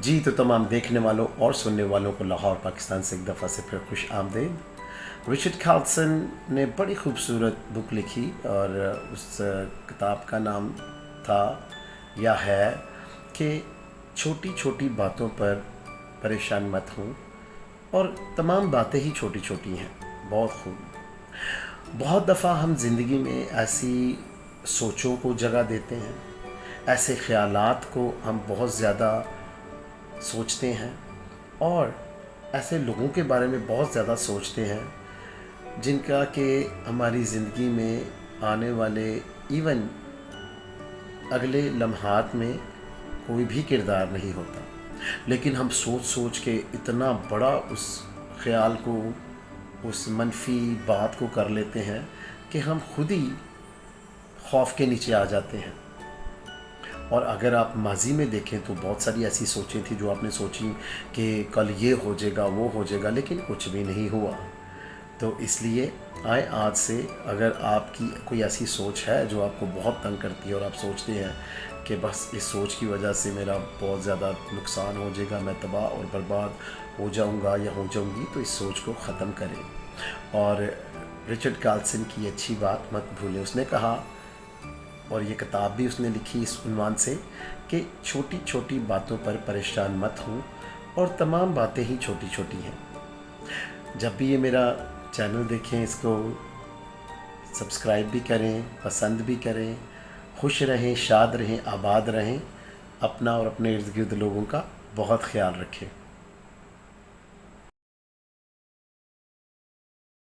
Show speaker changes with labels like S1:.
S1: जी तो तमाम देखने वालों और सुनने वालों को लाहौर पाकिस्तान से एक दफ़ा से फिर खुश आमदीद। रिचर्ड कार्लसन ने बड़ी खूबसूरत बुक लिखी और उस किताब का नाम था या है कि छोटी छोटी बातों पर परेशान मत हूँ, और तमाम बातें ही छोटी छोटी हैं। बहुत खूब। बहुत दफ़ा हम ज़िंदगी में ऐसी सोचों को जगह देते हैं, ऐसे ख़यालात को हम बहुत ज़्यादा सोचते हैं और ऐसे लोगों के बारे में बहुत ज़्यादा सोचते हैं जिनका कि हमारी ज़िंदगी में आने वाले इवन अगले लम्हात में कोई भी किरदार नहीं होता, लेकिन हम सोच सोच के इतना बड़ा उस ख़याल को, उस मनफी बात को कर लेते हैं कि हम खुद ही खौफ के नीचे आ जाते हैं। और अगर आप माजी में देखें तो बहुत सारी ऐसी सोचें थी जो आपने सोची कि कल ये हो जाएगा वो हो जाएगा, लेकिन कुछ भी नहीं हुआ। तो इसलिए आए आज से अगर आपकी कोई ऐसी सोच है जो आपको बहुत तंग करती है और आप सोचते हैं कि बस इस सोच की वजह से मेरा बहुत ज़्यादा नुकसान हो जाएगा, मैं तबाह और बर्बाद हो जाऊंगा या हो जाऊंगी, तो इस सोच को ख़त्म करें। और रिचर्ड कार्लसन की अच्छी बात मत भूलें। उसने कहा, और ये किताब भी उसने लिखी इस उन्वान से, कि छोटी छोटी बातों पर परेशान मत हूँ और तमाम बातें ही छोटी छोटी हैं। जब भी ये मेरा चैनल देखें, इसको सब्सक्राइब भी करें, पसंद भी करें। खुश रहें, शाद रहें, आबाद रहें। अपना और अपने इर्द गिर्द लोगों का बहुत ख्याल रखें।